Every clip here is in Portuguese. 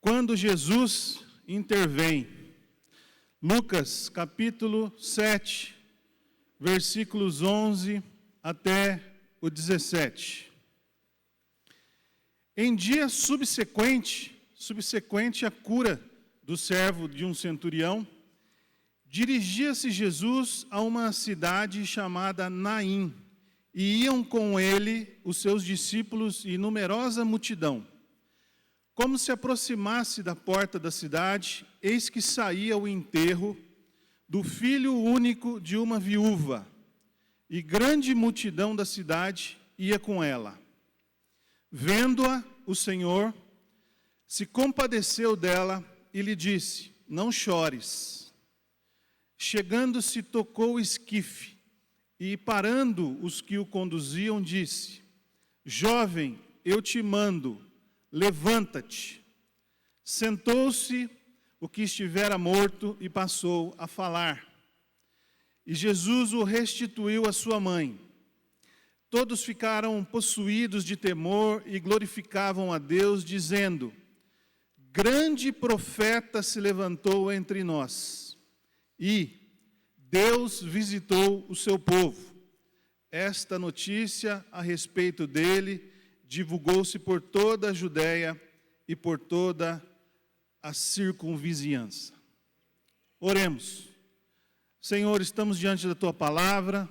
quando Jesus intervém. Lucas capítulo 7, versículos 11 até o 17. Em dia subsequente à cura do servo de um centurião, dirigia-se Jesus a uma cidade chamada Naim, e iam com ele os seus discípulos e numerosa multidão. Como se aproximasse da porta da cidade, eis que saía o enterro do filho único de uma viúva, e grande multidão da cidade ia com ela. Vendo-a, o Senhor se compadeceu dela e lhe disse: não chores. Chegando-se, tocou o esquife, e parando os que o conduziam, disse: jovem, eu te mando, levanta-te. Sentou-se o que estivera morto e passou a falar. E Jesus o restituiu à sua mãe. Todos ficaram possuídos de temor e glorificavam a Deus, dizendo: grande profeta se levantou entre nós, e Deus visitou o seu povo. Esta notícia a respeito dele divulgou-se por toda a Judéia e por toda a circunvizinhança. Oremos. Senhor, estamos diante da Tua palavra.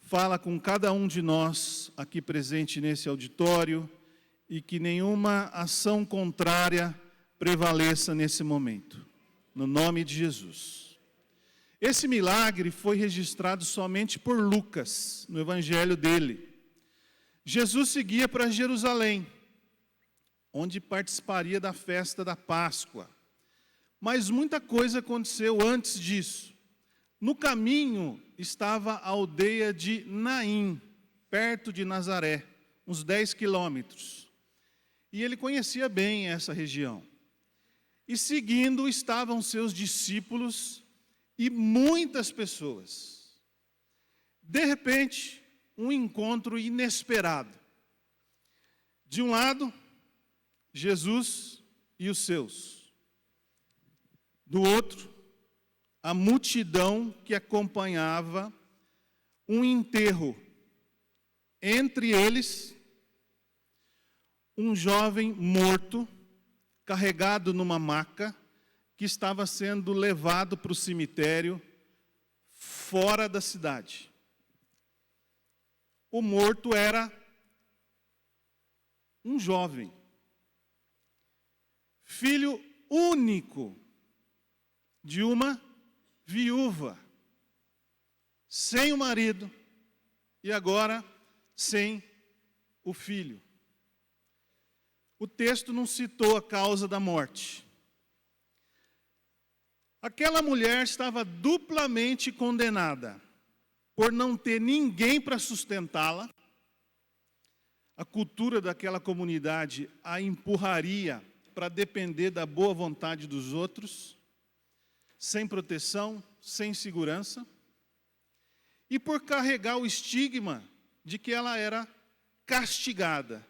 Fala com cada um de nós aqui presente nesse auditório e que nenhuma ação contrária prevaleça nesse momento. No nome de Jesus. Esse milagre foi registrado somente por Lucas, no evangelho dele. Jesus seguia para Jerusalém, onde participaria da festa da Páscoa. Mas muita coisa aconteceu antes disso. No caminho estava a aldeia de Naim, perto de Nazaré, uns 10 quilômetros. E ele conhecia bem essa região. E seguindo estavam seus discípulos e muitas pessoas. De repente, um encontro inesperado. De um lado, Jesus e os seus. Do outro, a multidão que acompanhava um enterro. Entre eles, um jovem morto, carregado numa maca, que estava sendo levado para o cemitério, fora da cidade. O morto era um jovem, filho único de uma viúva, sem o marido e agora sem o filho. O texto não citou a causa da morte. Aquela mulher estava duplamente condenada por não ter ninguém para sustentá-la. A cultura daquela comunidade a empurraria para depender da boa vontade dos outros, sem proteção, sem segurança, e por carregar o estigma de que ela era castigada,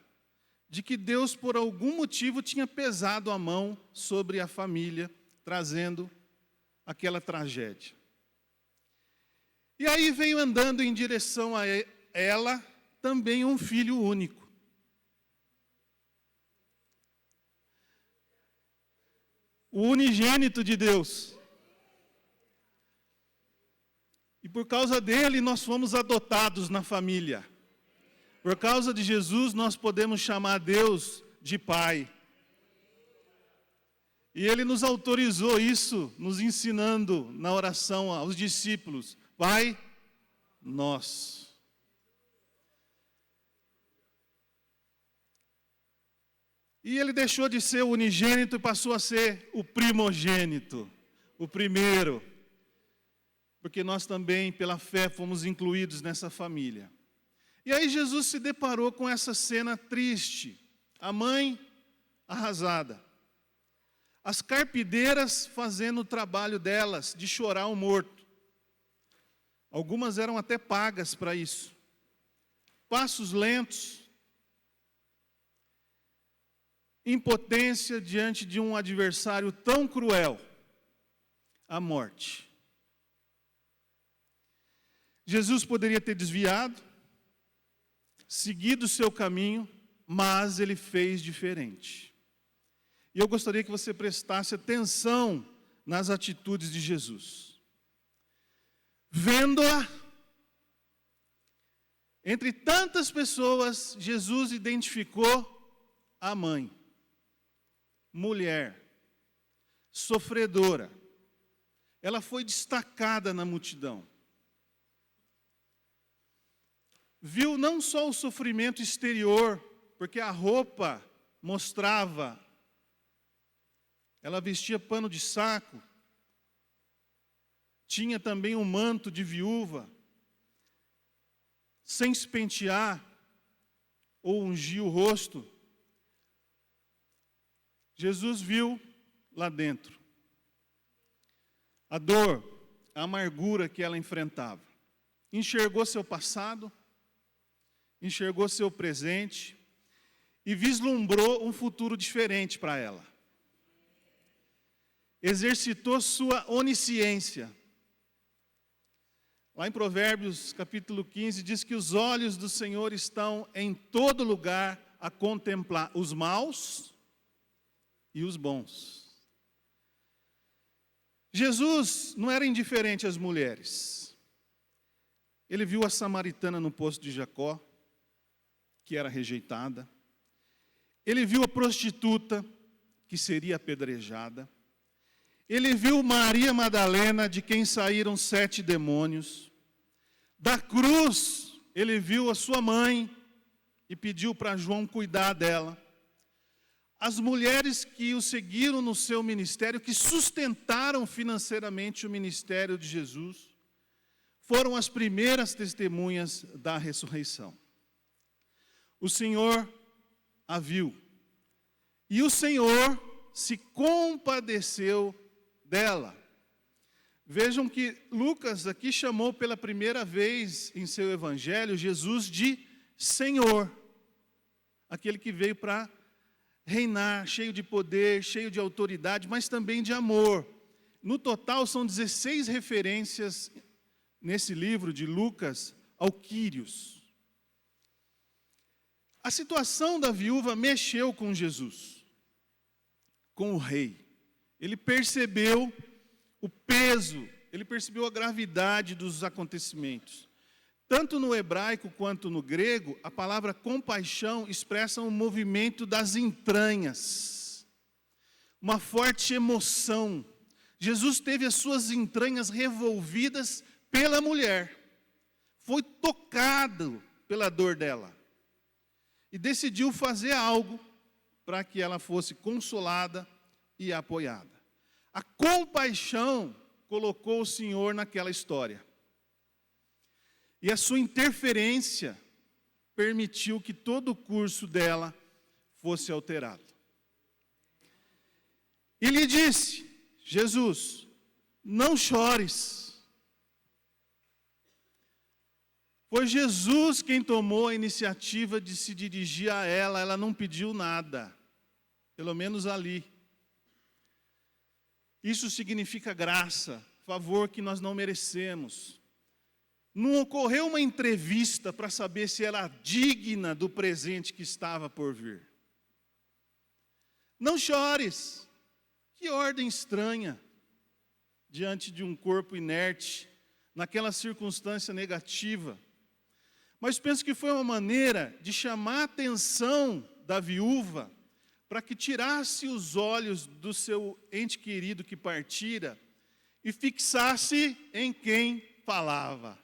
de que Deus, por algum motivo, tinha pesado a mão sobre a família, trazendo aquela tragédia. E aí veio andando em direção a ela também um filho único. O unigênito de Deus. E por causa dele nós fomos adotados na família. Por causa de Jesus nós podemos chamar Deus de Pai. E ele nos autorizou isso, nos ensinando na oração aos discípulos: Pai nosso. E ele deixou de ser o unigênito e passou a ser o primogênito, o primeiro. Porque nós também, pela fé, fomos incluídos nessa família. E aí Jesus se deparou com essa cena triste. A mãe arrasada. As carpideiras fazendo o trabalho delas, de chorar o morto. Algumas eram até pagas para isso. Passos lentos. impotência diante de um adversário tão cruel, a morte. Jesus poderia ter desviado, seguido o seu caminho, mas ele fez diferente. E eu gostaria que você prestasse atenção nas atitudes de Jesus. Vendo-a, entre tantas pessoas, Jesus identificou a mãe, mulher, sofredora. Ela foi destacada na multidão. Viu não só o sofrimento exterior, porque a roupa mostrava, ela vestia pano de saco, tinha também um manto de viúva, sem se pentear ou ungir o rosto. Jesus viu lá dentro a dor, a amargura que ela enfrentava. Enxergou seu passado, enxergou seu presente e vislumbrou um futuro diferente para ela. Exercitou sua onisciência. Lá em Provérbios, capítulo 15, diz que os olhos do Senhor estão em todo lugar a contemplar os maus e os bons. Jesus não era indiferente às mulheres. Ele viu a samaritana no poço de Jacó, que era rejeitada. Ele viu a prostituta, que seria apedrejada. Ele viu Maria Madalena, de quem saíram 7 demônios. Da cruz, ele viu a sua mãe e pediu para João cuidar dela. As mulheres que o seguiram no seu ministério, que sustentaram financeiramente o ministério de Jesus, foram as primeiras testemunhas da ressurreição. O Senhor a viu, e o Senhor se compadeceu dela. Vejam que Lucas aqui chamou pela primeira vez em seu evangelho Jesus de Senhor, aquele que veio para reinar, cheio de poder, cheio de autoridade, mas também de amor. No total são 16 referências nesse livro de Lucas ao Quírios. A situação da viúva mexeu com Jesus, com o rei. Ele percebeu o peso, ele percebeu a gravidade dos acontecimentos. Tanto no hebraico quanto no grego, a palavra compaixão expressa um movimento das entranhas, uma forte emoção. Jesus teve as suas entranhas revolvidas pela mulher, foi tocado pela dor dela e decidiu fazer algo para que ela fosse consolada e apoiada. A compaixão colocou o Senhor naquela história. E a sua interferência permitiu que todo o curso dela fosse alterado. E lhe disse, Jesus, não chores. Foi Jesus quem tomou a iniciativa de se dirigir a ela não pediu nada, pelo menos ali. Isso significa graça, favor que nós não merecemos. Não ocorreu uma entrevista para saber se era digna do presente que estava por vir. Não chores. Que ordem estranha, diante de um corpo inerte, naquela circunstância negativa. Mas penso que foi uma maneira de chamar a atenção da viúva, para que tirasse os olhos do seu ente querido que partira, e fixasse em quem falava.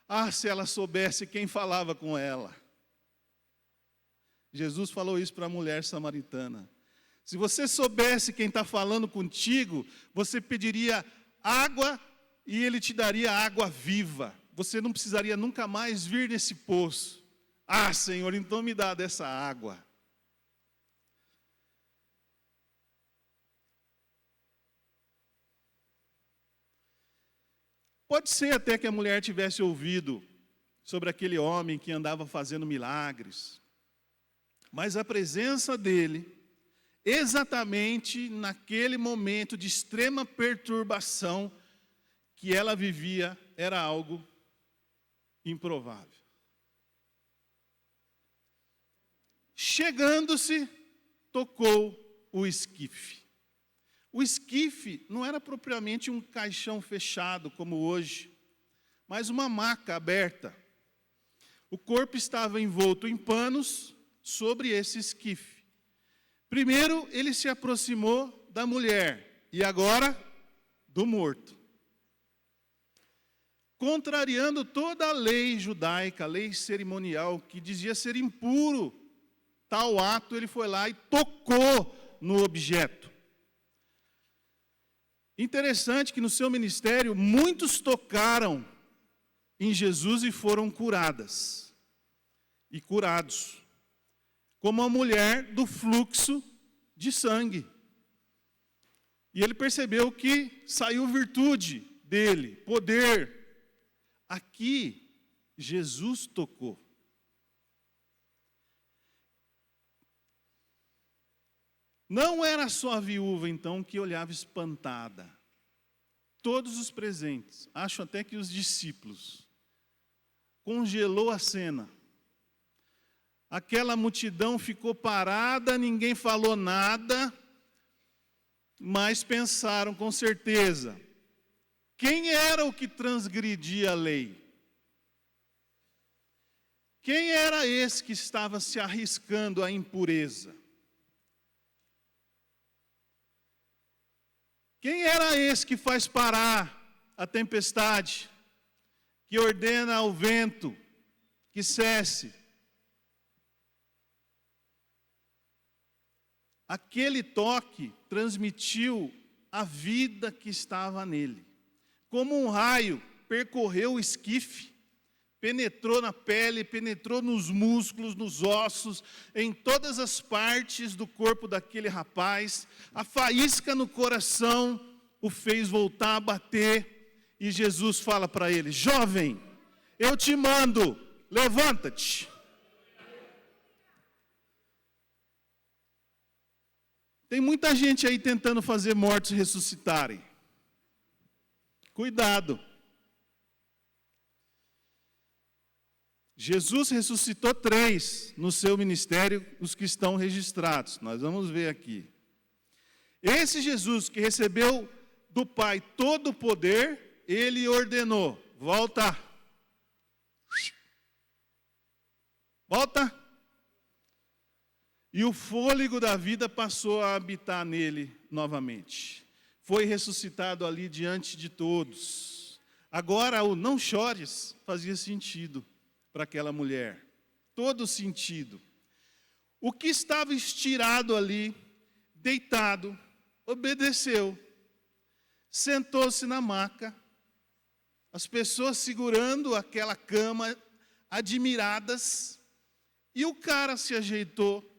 Ah, se ela soubesse quem falava com ela. Jesus falou isso para a mulher samaritana. Se você soubesse quem está falando contigo, você pediria água e ele te daria água viva. Você não precisaria nunca mais vir nesse poço. Ah, Senhor, então me dá dessa água. Pode ser até que a mulher tivesse ouvido sobre aquele homem que andava fazendo milagres, mas a presença dele exatamente naquele momento de extrema perturbação que ela vivia, era algo improvável. Chegando-se, tocou o esquife. O esquife não era propriamente um caixão fechado, como hoje, mas uma maca aberta. O corpo estava envolto em panos sobre esse esquife. Primeiro, ele se aproximou da mulher, e agora, do morto. Contrariando toda a lei judaica, a lei cerimonial, que dizia ser impuro tal ato, ele foi lá e tocou no objeto. Interessante que no seu ministério, muitos tocaram em Jesus e foram curadas. E curados. Como a mulher do fluxo de sangue. E ele percebeu que saiu virtude dele, poder. Aqui, Jesus tocou. Não era só a viúva, então, que olhava espantada. Todos os presentes, acho até que os discípulos, congelou a cena. Aquela multidão ficou parada, ninguém falou nada, mas pensaram com certeza, quem era o que transgredia a lei? Quem era esse que estava se arriscando à impureza? Quem era esse que faz parar a tempestade, que ordena ao vento que cesse? Aquele toque transmitiu a vida que estava nele. Como um raio, percorreu o esquife, penetrou na pele, penetrou nos músculos, nos ossos, em todas as partes do corpo daquele rapaz. A faísca no coração o fez voltar a bater. E Jesus fala para ele: jovem, eu te mando, levanta-te. Tem muita gente aí tentando fazer mortos ressuscitarem. Cuidado. Jesus ressuscitou 3 no seu ministério, os que estão registrados. Nós vamos ver aqui. Esse Jesus que recebeu do Pai todo o poder, ele ordenou: volta. Volta. E o fôlego da vida passou a habitar nele novamente. Foi ressuscitado ali diante de todos. Agora o não chores fazia sentido para aquela mulher. Todo sentido. O que estava estirado ali, deitado, obedeceu. Sentou-se na maca. As pessoas segurando aquela cama, admiradas. E o cara se ajeitou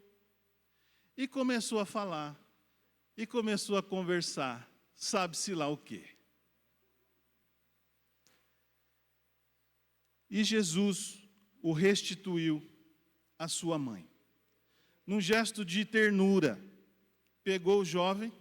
e começou a falar. E começou a conversar. Sabe-se lá o quê. E Jesus o restituiu à sua mãe. Num gesto de ternura, pegou o jovem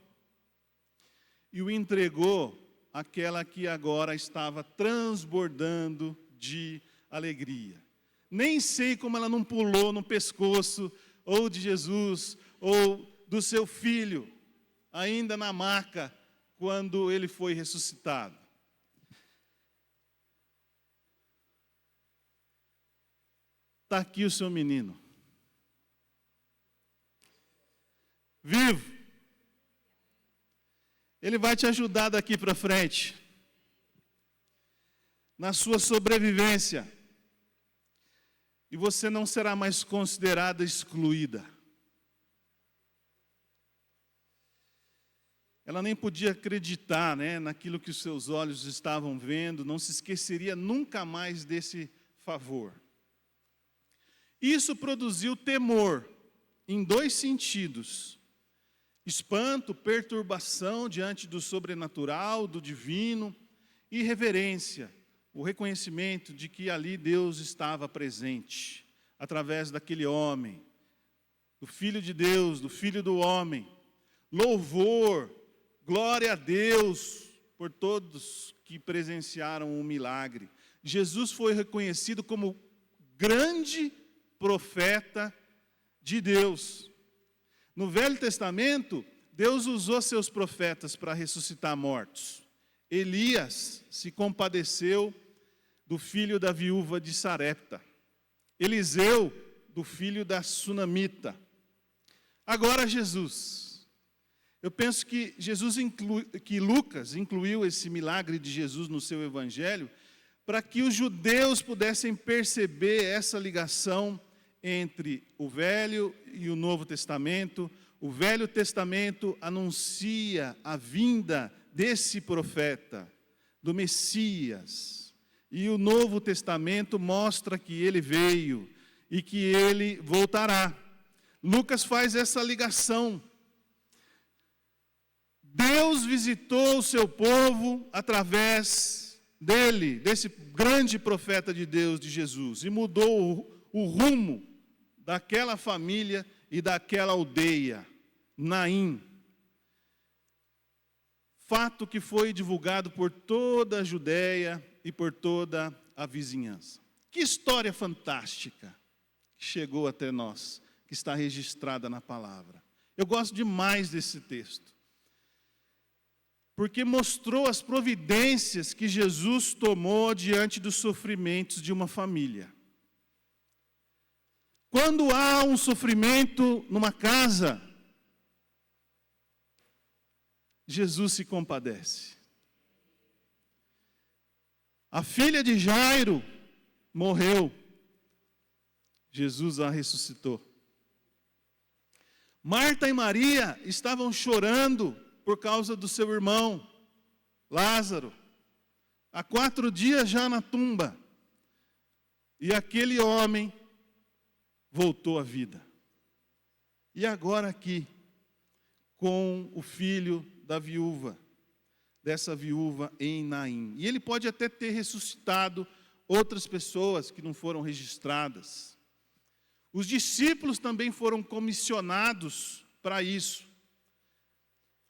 e o entregou àquela que agora estava transbordando de alegria. Nem sei como ela não pulou no pescoço ou de Jesus ou do seu filho, ainda na maca, quando ele foi ressuscitado. Está aqui o seu menino. Vivo. Ele vai te ajudar daqui para frente. Na sua sobrevivência. E você não será mais considerada excluída. Ela nem podia acreditar, naquilo que os seus olhos estavam vendo, não se esqueceria nunca mais desse favor. Isso produziu temor, em 2 sentidos. Espanto, perturbação diante do sobrenatural, do divino, e reverência, o reconhecimento de que ali Deus estava presente, através daquele homem, do Filho de Deus, do Filho do homem. Louvor, glória a Deus por todos que presenciaram o milagre. Jesus foi reconhecido como grande profeta de Deus. No Velho Testamento, Deus usou seus profetas para ressuscitar mortos. Elias se compadeceu do filho da viúva de Sarepta. Eliseu, do filho da sunamita. Agora Jesus. Eu penso que Lucas incluiu esse milagre de Jesus no seu evangelho para que os judeus pudessem perceber essa ligação entre o Velho e o Novo Testamento. O Velho Testamento anuncia a vinda desse profeta, do Messias. E o Novo Testamento mostra que ele veio e que ele voltará. Lucas faz essa ligação. Deus visitou o seu povo através dele, desse grande profeta de Deus, de Jesus, e mudou o rumo daquela família e daquela aldeia, Naim. Fato que foi divulgado por toda a Judéia e por toda a vizinhança. Que história fantástica que chegou até nós, que está registrada na palavra. Eu gosto demais desse texto, porque mostrou as providências que Jesus tomou diante dos sofrimentos de uma família. Quando há um sofrimento numa casa, Jesus se compadece. A filha de Jairo morreu, Jesus a ressuscitou. Marta e Maria estavam chorando por causa do seu irmão, Lázaro, há 4 dias já na tumba. E aquele homem voltou à vida. E agora aqui, com o filho da viúva, dessa viúva em Naim. E ele pode até ter ressuscitado outras pessoas que não foram registradas. Os discípulos também foram comissionados para isso.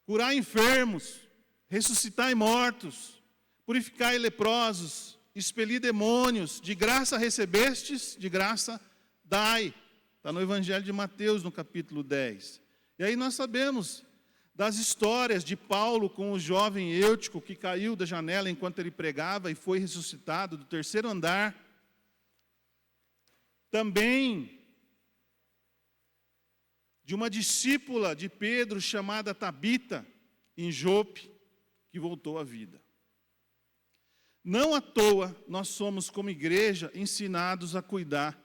Curar enfermos, ressuscitar mortos, purificar leprosos, expelir demônios. De graça recebestes, de graça dai. Está no Evangelho de Mateus, no capítulo 10. E aí nós sabemos das histórias de Paulo com o jovem Eutico que caiu da janela enquanto ele pregava e foi ressuscitado do 3º andar. Também de uma discípula de Pedro chamada Tabita, em Jope, que voltou à vida. Não à toa nós somos, como igreja, ensinados a cuidar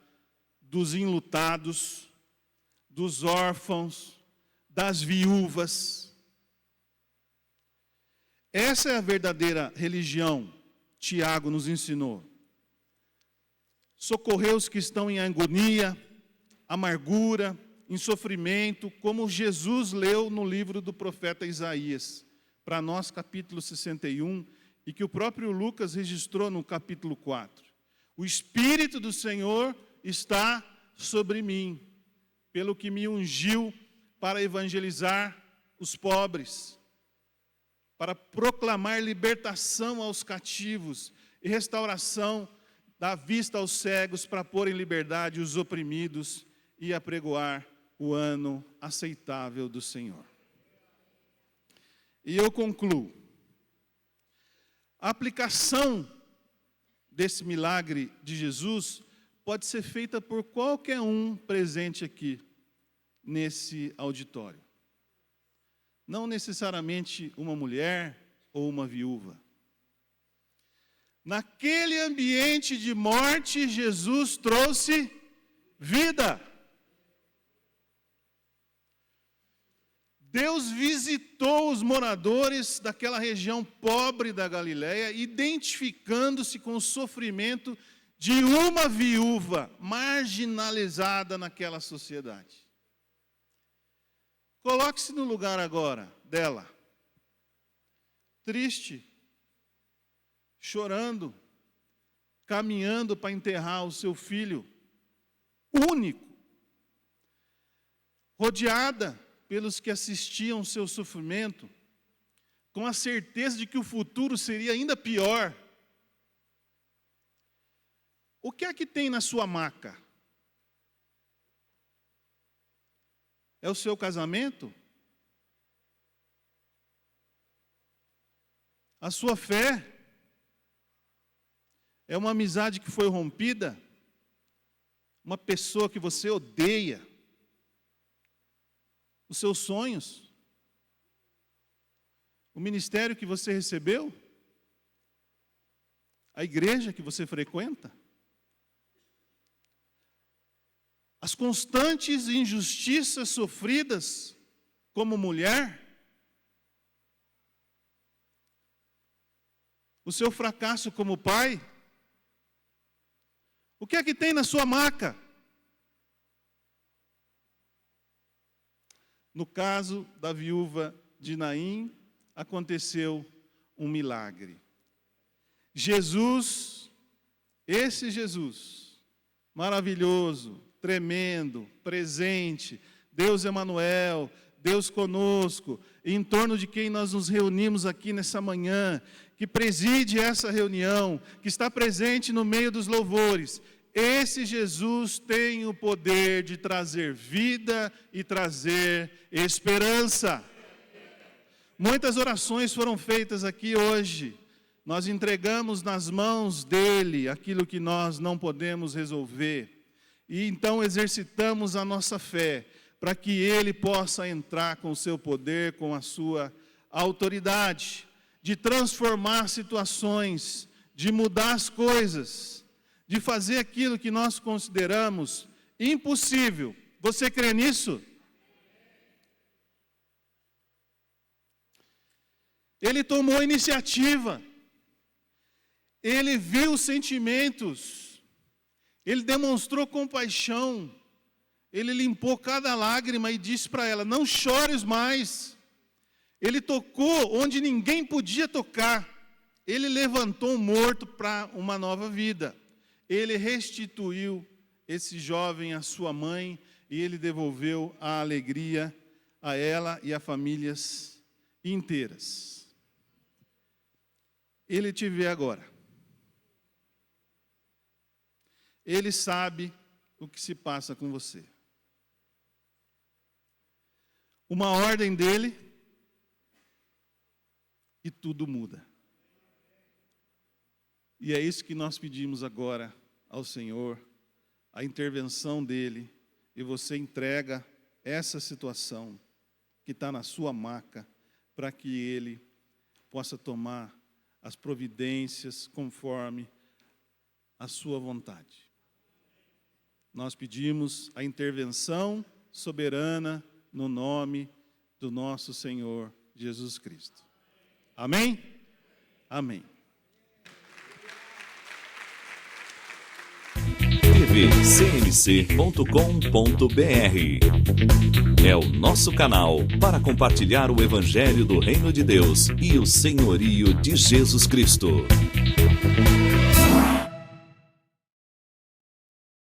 dos enlutados, dos órfãos, das viúvas. Essa é a verdadeira religião, Tiago nos ensinou. Socorrer os que estão em agonia, amargura, em sofrimento, como Jesus leu no livro do profeta Isaías, para nós capítulo 61, e que o próprio Lucas registrou no capítulo 4. O Espírito do Senhor está sobre mim, pelo que me ungiu para evangelizar os pobres, para proclamar libertação aos cativos e restauração da vista aos cegos, para pôr em liberdade os oprimidos e apregoar o ano aceitável do Senhor. E eu concluo. A aplicação desse milagre de Jesus pode ser feita por qualquer um presente aqui nesse auditório. Não necessariamente uma mulher ou uma viúva. Naquele ambiente de morte, Jesus trouxe vida. Deus visitou os moradores daquela região pobre da Galileia, identificando-se com o sofrimento de uma viúva marginalizada naquela sociedade. Coloque-se no lugar agora dela, triste, chorando, caminhando para enterrar o seu filho único. rodeada pelos que assistiam seu sofrimento, com a certeza de que o futuro seria ainda pior. O que é que tem na sua maca? É o seu casamento? A sua fé? É uma amizade que foi rompida? Uma pessoa que você odeia? Os seus sonhos? O ministério que você recebeu? A igreja que você frequenta? As constantes injustiças sofridas como mulher? O seu fracasso como pai? O que é que tem na sua maca? No caso da viúva de Naim, aconteceu um milagre. Jesus, esse Jesus, maravilhoso, tremendo, presente, Deus Emanuel, Deus conosco, em torno de quem nós nos reunimos aqui nessa manhã, que preside essa reunião, que está presente no meio dos louvores. Esse Jesus tem o poder de trazer vida e trazer esperança. Muitas orações foram feitas aqui hoje. Nós entregamos nas mãos dele aquilo que nós não podemos resolver. E então exercitamos a nossa fé para que ele possa entrar com o seu poder, com a sua autoridade, de transformar situações, de mudar as coisas, de fazer aquilo que nós consideramos impossível. Você crê nisso? Ele tomou a iniciativa, ele viu os sentimentos, ele demonstrou compaixão, ele limpou cada lágrima e disse para ela: não chores mais. Ele tocou onde ninguém podia tocar, ele levantou um morto para uma nova vida. Ele restituiu esse jovem à sua mãe e ele devolveu a alegria a ela e a famílias inteiras. Ele te vê agora. Ele sabe o que se passa com você. Uma ordem dele e tudo muda. E é isso que nós pedimos agora ao Senhor, a intervenção dele, e você entrega essa situação que está na sua maca, para que ele possa tomar as providências conforme a sua vontade. Nós pedimos a intervenção soberana no nome do nosso Senhor Jesus Cristo. Amém? Amém. tvcmc.com.br é o nosso canal para compartilhar o Evangelho do Reino de Deus e o senhorio de Jesus Cristo.